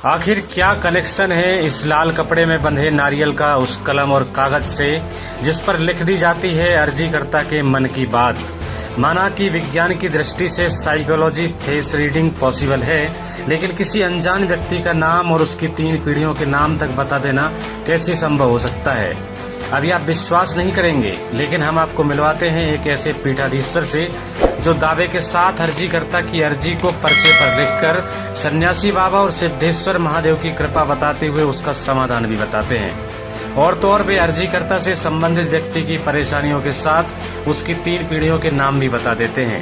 आखिर क्या कनेक्शन है इस लाल कपड़े में बंधे नारियल का उस कलम और कागज से जिस पर लिख दी जाती है अर्जीकर्ता के मन की बात। माना कि विज्ञान की दृष्टि से साइकोलॉजी फेस रीडिंग पॉसिबल है, लेकिन किसी अनजान व्यक्ति का नाम और उसकी 3 पीढ़ियों के नाम तक बता देना कैसे संभव हो सकता है। अभी आप विश्वास नहीं करेंगे, लेकिन हम आपको मिलवाते हैं एक ऐसे पीठाधीश्वर से जो दावे के साथ अर्जीकर्ता की अर्जी को पर्चे पर लिखकर सन्यासी बाबा और सिद्धेश्वर महादेव की कृपा बताते हुए उसका समाधान भी बताते हैं। और तो और वे अर्जीकर्ता से संबंधित व्यक्ति की परेशानियों के साथ उसकी 3 पीढ़ियों के नाम भी बता देते हैं।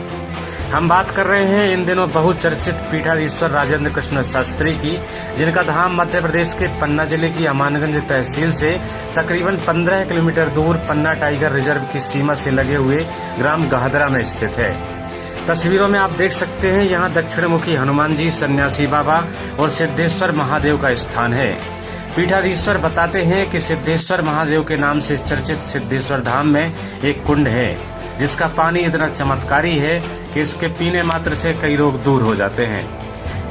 हम बात कर रहे हैं इन दिनों बहुचर्चित पीठाधीश्वर राजेंद्र कृष्ण शास्त्री की, जिनका धाम मध्य प्रदेश के पन्ना जिले की अमानगंज तहसील से तकरीबन 15 किलोमीटर दूर पन्ना टाइगर रिजर्व की सीमा से लगे हुए ग्राम गहदरा में स्थित है। तस्वीरों में आप देख सकते हैं यहाँ दक्षिणमुखी हनुमान जी, सन्यासी बाबा और सिद्धेश्वर महादेव का स्थान है। पीठाधीश्वर बताते हैं कि सिद्धेश्वर महादेव के नाम से चर्चित सिद्धेश्वर धाम में एक कुंड है, जिसका पानी इतना चमत्कारी है कि इसके पीने मात्र से कई रोग दूर हो जाते हैं।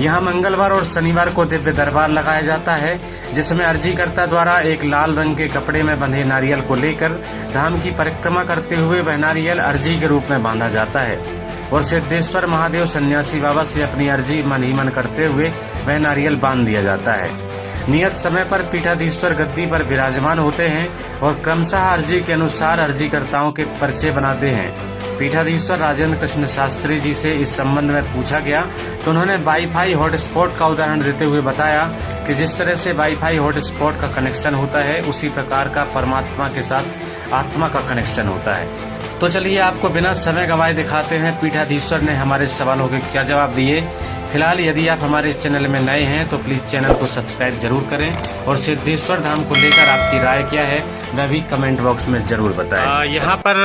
यहाँ मंगलवार और शनिवार को दिव्य दरबार लगाया जाता है, जिसमें अर्जीकर्ता द्वारा एक लाल रंग के कपड़े में बंधे नारियल को लेकर धाम की परिक्रमा करते हुए वह नारियल अर्जी के रूप में बांधा जाता है और सिद्धेश्वर महादेव सन्यासी बाबा से अपनी अर्जी मन ही मन करते हुए वह नारियल बांध दिया जाता है। नियत समय पर पीठाधीश्वर गद्दी पर विराजमान होते हैं और क्रमशः अर्जी के अनुसार अर्जीकर्ताओं के पर्चे बनाते हैं। पीठाधीश्वर राजेंद्र कृष्ण शास्त्री जी से इस संबंध में पूछा गया तो उन्होंने वाईफाई हॉटस्पॉट का उदाहरण देते हुए बताया कि जिस तरह से वाईफाई हॉटस्पॉट का कनेक्शन होता है, उसी प्रकार का परमात्मा के साथ आत्मा का कनेक्शन होता है। तो चलिए आपको बिना समय गंवाए दिखाते हैं पीठाधीश्वर ने हमारे सवालों के क्या जवाब दिए। फिलहाल यदि आप हमारे चैनल में नए हैं तो प्लीज चैनल को सब्सक्राइब जरूर करें और सिद्धेश्वर धाम को लेकर आपकी राय क्या है वह भी कमेंट बॉक्स में जरूर बताएं। यहाँ पर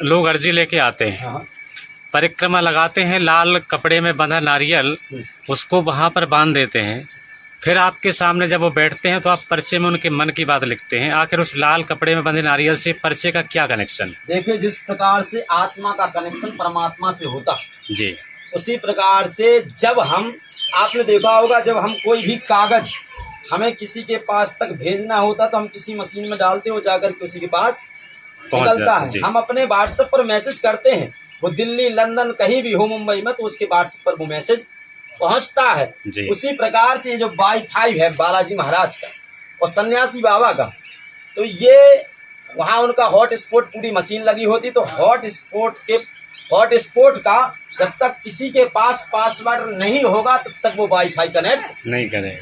लोग अर्जी लेके आते हैं, परिक्रमा लगाते हैं, लाल कपड़े में बंधा नारियल उसको वहाँ पर बांध देते हैं। फिर आपके सामने जब वो बैठते हैं तो आप पर्चे में उनके मन की बात लिखते हैं। आखिर उस लाल कपड़े में बंधे नारियल से पर्चे का क्या कनेक्शन? देखिए, जिस प्रकार से आत्मा का कनेक्शन परमात्मा से होता जी, उसी प्रकार से जब आपने देखा होगा, जब हम कोई भी कागज हमें किसी के पास तक भेजना होता तो हम किसी मशीन में डालते हो, जाकर किसी के पास निकलता है। हम अपने व्हाट्सएप पर मैसेज करते हैं, वो दिल्ली, लंदन, कहीं भी हो, मुंबई में, तो उसके व्हाट्सएप पर वो मैसेज पहुंचता है। उसी प्रकार से जो वाईफाई है बालाजी महाराज का और सन्यासी बाबा का, तो ये वहाँ उनका हॉटस्पॉट पूरी मशीन लगी होती, तो हॉटस्पॉट का जब तक किसी के पास पासवर्ड नहीं होगा तब तक वो वाईफाई कनेक्ट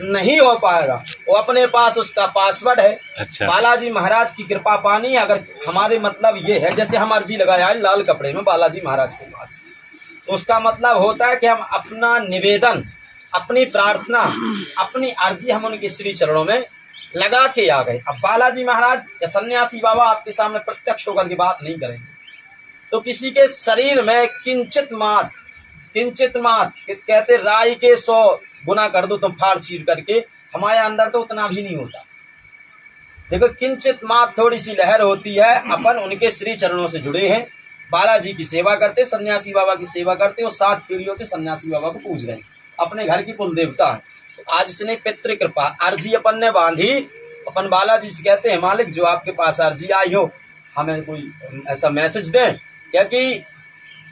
नहीं हो पाएगा। वो अपने पास उसका पासवर्ड है। अच्छा। बालाजी महाराज की कृपा पानी, अगर हमारे मतलब ये है, जैसे हम अर्जी लगाया है लाल कपड़े में बालाजी महाराज के पास, तो उसका मतलब होता है कि हम अपना निवेदन, अपनी प्रार्थना, अपनी अर्जी हम उनके श्री चरणों में लगा के आ गए। अब बालाजी महाराज या सन्यासी बाबा आपके सामने प्रत्यक्ष होकर के बात नहीं करेंगे, तो किसी के शरीर में किंचित मात कहते राई के 100 गुना कर दो तुम फाड़ चीर करके, हमारे अंदर तो उतना भी नहीं होता। देखो, किंचित मात थोड़ी सी लहर होती है। अपन उनके श्री चरणों से जुड़े हैं, बालाजी की सेवा करते, सन्यासी बाबा की सेवा करते और 7 पीढ़ियों से सन्यासी बाबा को पूज रहे हैं, अपने घर की कुल देवता है। तो आज इसने पितृ कृपा अर्जी अपन ने बांधी, अपन बालाजी से कहते हैं मालिक जो आपके पास अर्जी आई हो हमें कोई ऐसा मैसेज दें, क्योंकि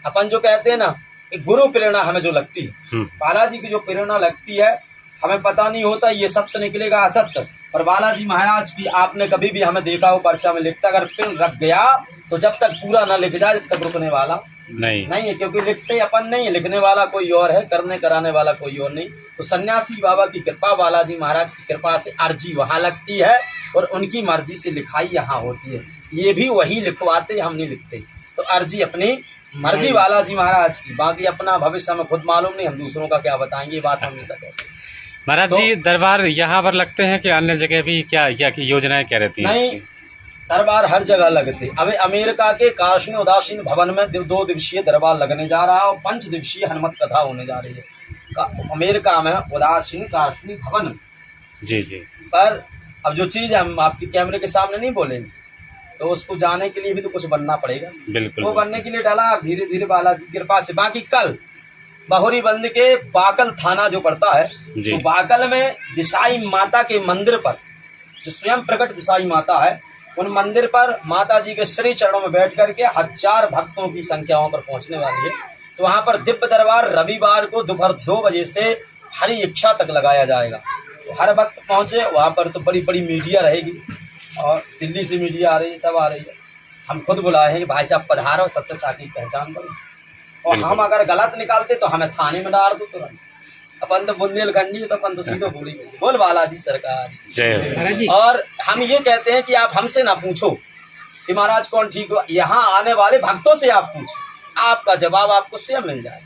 अपन जो कहते हैं ना, एक गुरु प्रेरणा हमें जो लगती है, बालाजी की जो प्रेरणा लगती है, हमें पता नहीं होता ये सत्य निकलेगा असत्य, पर बालाजी महाराज की आपने कभी भी हमें देखा हो पर्चा में लिखता, अगर पिन रख गया तो जब तक पूरा ना लिख जाए जब तक रुकने वाला नहीं है, क्योंकि लिखते अपन नहीं है, लिखने वाला कोई और है, करने कराने वाला कोई और नहीं। तो सन्यासी बाबा की कृपा, बालाजी महाराज की कृपा से अर्जी वहाँ लगती है और उनकी मर्जी से लिखाई यहाँ होती है। ये भी वही लिखवाते, हम नहीं लिखते। तो अर्जी अपनी मर्जी बालाजी महाराज की, बाकी अपना भविष्य हमें खुद मालूम नहीं, हम दूसरों का क्या बताएंगे, ये बात हम हमेशा कहते हैं। महाराज जी, दरबार यहाँ पर लगते हैं कि अन्य जगह भी क्या योजनाएं क्या रहती हैं? नहीं, दरबार हर जगह लगते। अभी अमेरिका के काशनी उदासीन भवन में 2 दिवसीय दरबार लगने जा रहा है और 5 दिवसीय हनुमत कथा होने जा रही है अमेरिका में उदासीन काशनी भवन। जी। पर अब जो चीज हम आपके कैमरे के सामने नहीं बोलेंगे, तो उसको जाने के लिए भी तो कुछ बनना पड़ेगा। बिल्कुल। वो बनने के लिए डाला धीरे धीरे बालाजी की कृपा से। बाकी कल बहुरी बंद के बाकल थाना जो पड़ता है, जी। तो बाकल में दिसाई माता के मंदिर पर, जो स्वयं प्रकट दिसाई माता है, उन मंदिर पर माता जी के श्री चरणों में बैठ करके 1000 भक्तों की संख्याओं पर पहुंचने वाली है। तो वहां पर दिव्य दरबार रविवार को दोपहर 2 बजे से हरी इच्छा तक लगाया जाएगा। तो हर वक्त पहुंचे वहां पर। तो बड़ी बड़ी मीडिया रहेगी और दिल्ली से मीडिया आ रही है, सब आ रही है। हम खुद बुलाए हैं कि भाई साहब पधारो, सत्यता की पहचान करो। और हम अगर गलत निकालते तो हमें थाने में डाल दो तुरंत। अपन तो बुंदेलखंडी, तो अपन तो सीधो पूरी बोल बालाजी सरकार जय। और हम ये कहते हैं कि आप हमसे ना पूछो कि महाराज कौन ठीक हो, यहाँ आने वाले भक्तों से आप पूछो, आपका जवाब आपको स्वयं मिल जाए।